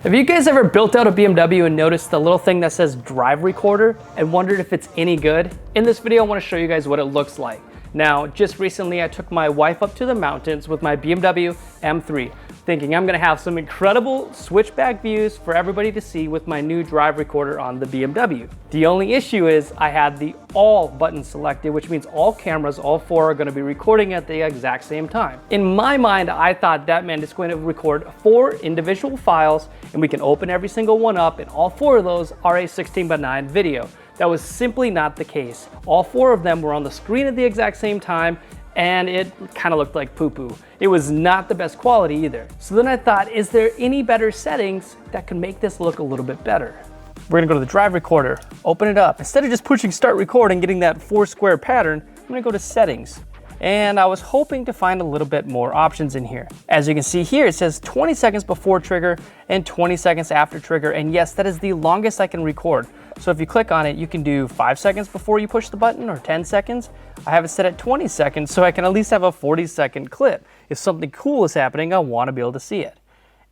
Have you guys ever built out a BMW and noticed the little thing that says drive recorder and wondered if it's any good? In this video, I want to show you guys what it looks like. Now, just recently I took my wife up to the mountains with my BMW M3, thinking I'm gonna have some incredible switchback views for everybody to see with my new drive recorder on the BMW. The only issue is I had the all button selected, which means all cameras, all four, are gonna be recording at the exact same time. In my mind, I thought that meant it's going to record 4 individual files and we can open every single one up, and all 4 of those are a 16:9 video. That was simply not the case. All 4 of them were on the screen at the exact same time, and it kind of looked like poo-poo. It was not the best quality either. So then I thought, is there any better settings that can make this look a little bit better? We're gonna go to the drive recorder, open it up. Instead of just pushing start record and getting that 4 square pattern, I'm gonna go to settings. And I was hoping to find a little bit more options in here. As you can see here, it says 20 seconds before trigger and 20 seconds after trigger. And yes, that is the longest I can record. So if you click on it, you can do 5 seconds before you push the button, or 10 seconds. I have it set at 20 seconds, so I can at least have a 40-second clip. If something cool is happening, I want to be able to see it.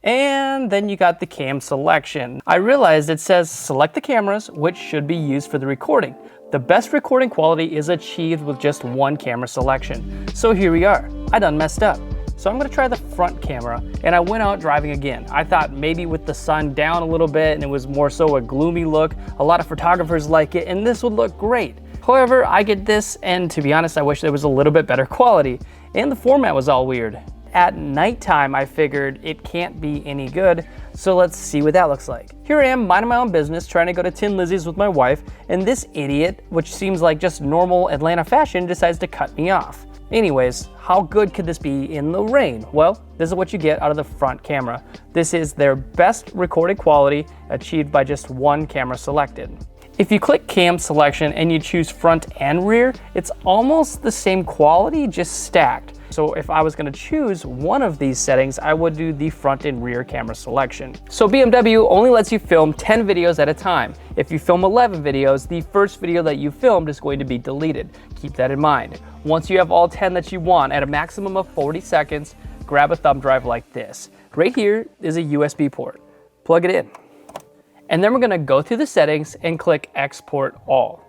And then you got the cam selection. I realized it says select the cameras which should be used for the recording. The best recording quality is achieved with just one camera selection. So here we are. I done messed up. So I'm gonna try the front camera, and I went out driving again. I thought maybe with the sun down a little bit and it was more so a gloomy look, a lot of photographers like it, and this would look great. However, I get this, and to be honest, I wish there was a little bit better quality, and the format was all weird. At nighttime, I figured it can't be any good, so let's see what that looks like. Here I am, minding my own business, trying to go to Tin Lizzie's with my wife, and this idiot, which seems like just normal Atlanta fashion, decides to cut me off. Anyways, how good could this be in the rain? Well, this is what you get out of the front camera. This is their best recorded quality, achieved by just one camera selected. If you click cam selection and you choose front and rear, it's almost the same quality, just stacked. So if I was gonna choose one of these settings, I would do the front and rear camera selection. So BMW only lets you film 10 videos at a time. If you film 11 videos, the first video that you filmed is going to be deleted. Keep that in mind. Once you have all 10 that you want, at a maximum of 40 seconds, grab a thumb drive like this. Right here is a USB port. Plug it in. And then we're gonna go through the settings and click Export All.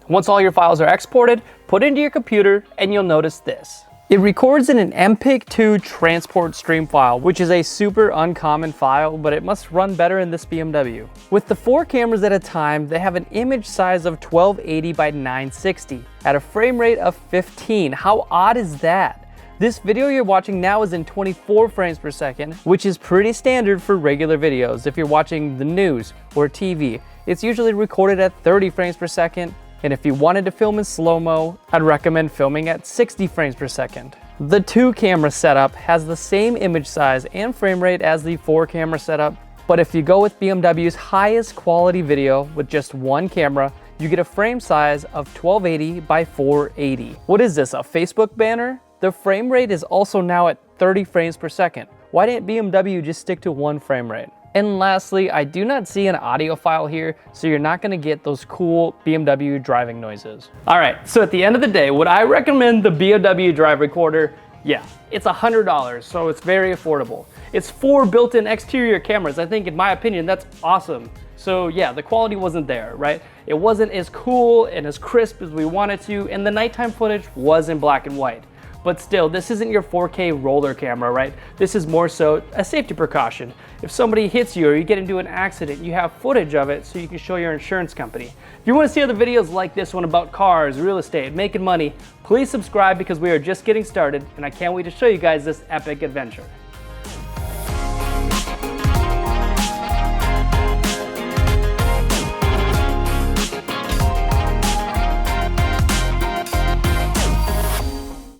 Once all your files are exported, put it into your computer and you'll notice this. It records in an MPEG-2 transport stream file, which is a super uncommon file, but it must run better in this BMW. With the 4 cameras at a time, they have an image size of 1280 by 960 at a frame rate of 15. How odd is that? This video you're watching now is in 24 frames per second, which is pretty standard for regular videos. If you're watching the news or TV, it's usually recorded at 30 frames per second. And if you wanted to film in slow-mo, I'd recommend filming at 60 frames per second. The 2 camera setup has the same image size and frame rate as the 4 camera setup, but if you go with BMW's highest quality video with just 1 camera, you get a frame size of 1280 by 480. What is this, a Facebook banner? The frame rate is also now at 30 frames per second. Why didn't BMW just stick to 1 frame rate? And lastly, I do not see an audio file here, so you're not gonna get those cool BMW driving noises. All right, so at the end of the day, would I recommend the BMW drive recorder? Yeah, it's $100, so it's very affordable. It's 4 built-in exterior cameras. I think, in my opinion, that's awesome. So yeah, the quality wasn't there, right? It wasn't as cool and as crisp as we wanted to, and the nighttime footage was in black and white. But still, this isn't your 4K roller camera, right? This is more so a safety precaution. If somebody hits you or you get into an accident, you have footage of it so you can show your insurance company. If you want to see other videos like this one about cars, real estate, making money, please subscribe because we are just getting started, and I can't wait to show you guys this epic adventure.